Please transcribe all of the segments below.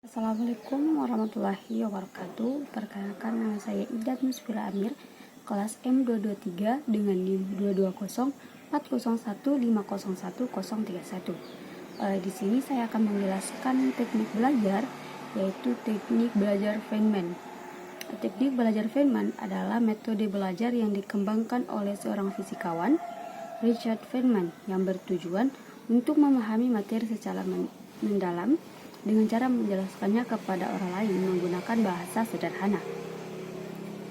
Assalamualaikum warahmatullahi wabarakatuh. Perkenalkan, nama saya Ida Musfira Amir, kelas M223 dengan NIM 22040150101. Di sini saya akan menjelaskan teknik belajar, yaitu teknik belajar Feynman. Teknik belajar Feynman adalah metode belajar yang dikembangkan oleh seorang fisikawan, Richard Feynman, yang bertujuan untuk memahami materi secara mendalam dengan cara menjelaskannya kepada orang lain menggunakan bahasa sederhana.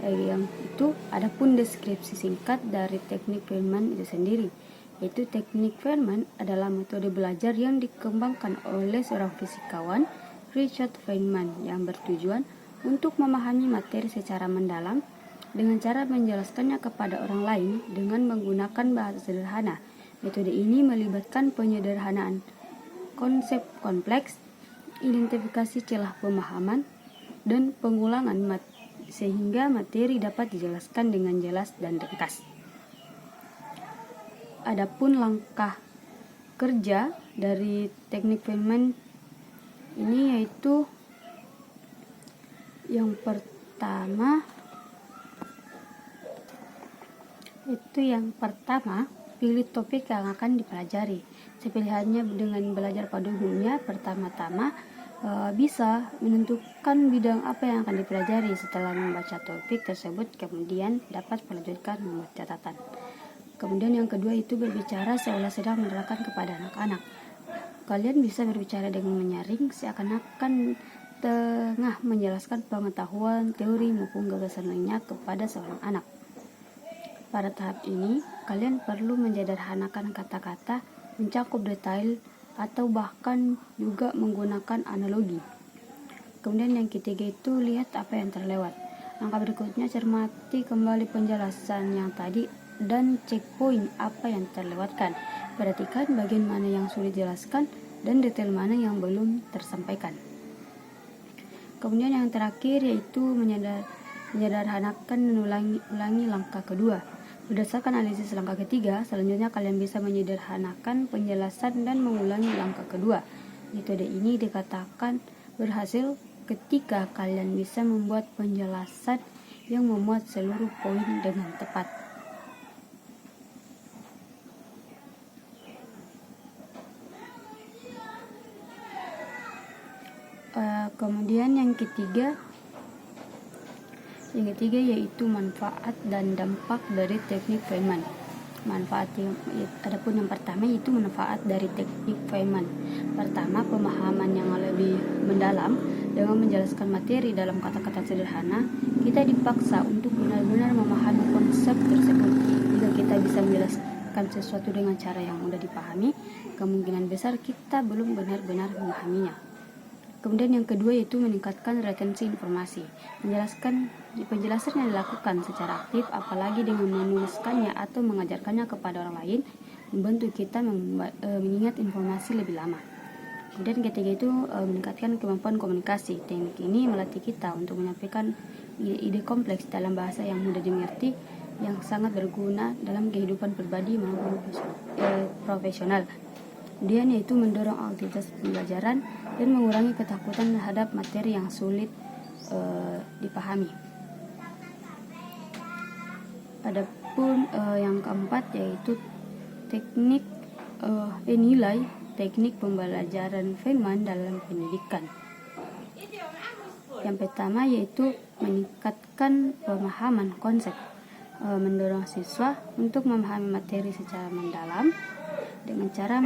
Yang itu, adapun deskripsi singkat dari teknik Feynman itu sendiri, yaitu teknik Feynman adalah metode belajar yang dikembangkan oleh seorang fisikawan, Richard Feynman, yang bertujuan untuk memahami materi secara mendalam dengan cara menjelaskannya kepada orang lain dengan menggunakan bahasa sederhana. Metode ini melibatkan penyederhanaan konsep kompleks, identifikasi celah pemahaman, dan pengulangan sehingga materi dapat dijelaskan dengan jelas dan ringkas. Adapun langkah kerja dari teknik Feynman ini yaitu yang pertama pilih topik yang akan dipelajari. Sepilihannya dengan belajar pada umumnya, pertama-tama bisa menentukan bidang apa yang akan dipelajari. Setelah membaca topik tersebut, kemudian dapat melanjutkan membuat catatan. Kemudian yang kedua itu berbicara seolah sedang menerangkan kepada anak-anak. Kalian bisa berbicara dengan menyaring seakan-akan tengah menjelaskan pengetahuan, teori maupun gagasan lainnya kepada seorang anak. Pada tahap ini, kalian perlu menyederhanakan kata-kata, mencakup detail, atau bahkan juga menggunakan analogi. Kemudian yang ketiga itu lihat apa yang terlewat. Langkah berikutnya cermati kembali penjelasan yang tadi dan cek poin apa yang terlewatkan. Perhatikan bagian mana yang sulit dijelaskan dan detail mana yang belum tersampaikan. Kemudian yang terakhir yaitu menyederhanakan dan ulangi langkah kedua. Berdasarkan analisis langkah ketiga, selanjutnya kalian bisa menyederhanakan penjelasan dan mengulangi langkah kedua. Metode ini dikatakan berhasil ketika kalian bisa membuat penjelasan yang memuat seluruh poin dengan tepat. Kemudian yang ketiga yaitu manfaat dan dampak dari teknik Feynman. Adapun yang pertama yaitu manfaat dari teknik Feynman. Pertama, pemahaman yang lebih mendalam. Dengan menjelaskan materi dalam kata-kata sederhana, kita dipaksa untuk benar-benar memahami konsep tersebut. Jika kita bisa menjelaskan sesuatu dengan cara yang mudah dipahami, kemungkinan besar kita belum benar-benar memahaminya. Kemudian yang kedua yaitu meningkatkan retensi informasi. Penjelasan yang dilakukan secara aktif, apalagi dengan menuliskannya atau mengajarkannya kepada orang lain, membantu kita mengingat informasi lebih lama. Kemudian ketiga itu meningkatkan kemampuan komunikasi. Teknik ini melatih kita untuk menyampaikan ide kompleks dalam bahasa yang mudah dimengerti, yang sangat berguna dalam kehidupan pribadi maupun profesional. Kemudian yaitu mendorong aktivitas pembelajaran dan mengurangi ketakutan terhadap materi yang sulit dipahami. Adapun yang keempat yaitu teknik nilai teknik pembelajaran Feynman dalam pendidikan. Yang pertama yaitu meningkatkan pemahaman konsep, mendorong siswa untuk memahami materi secara mendalam dengan cara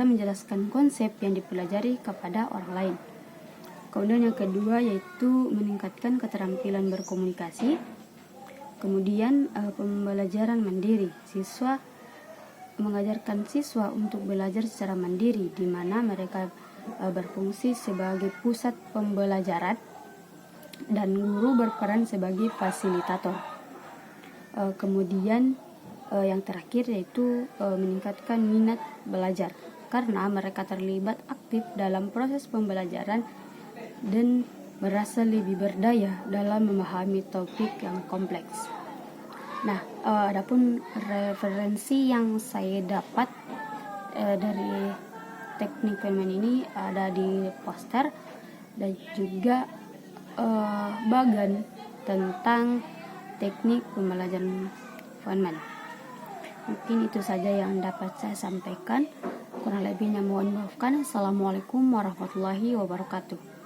menjelaskan konsep yang dipelajari kepada orang lain. Kemudian yang kedua yaitu meningkatkan keterampilan berkomunikasi. Kemudian pembelajaran mandiri. Mengajarkan siswa untuk belajar secara mandiri, di mana mereka berfungsi sebagai pusat pembelajaran dan guru berperan sebagai fasilitator. Kemudian yang terakhir yaitu meningkatkan minat belajar, karena mereka terlibat aktif dalam proses pembelajaran dan merasa lebih berdaya dalam memahami topik yang kompleks. Nah, adapun referensi yang saya dapat dari teknik Feynman ini ada di poster dan juga bagan tentang teknik pembelajaran Feynman. Mungkin itu saja yang dapat saya sampaikan. Kurang lebihnya mohon maafkan. Assalamualaikum warahmatullahi wabarakatuh.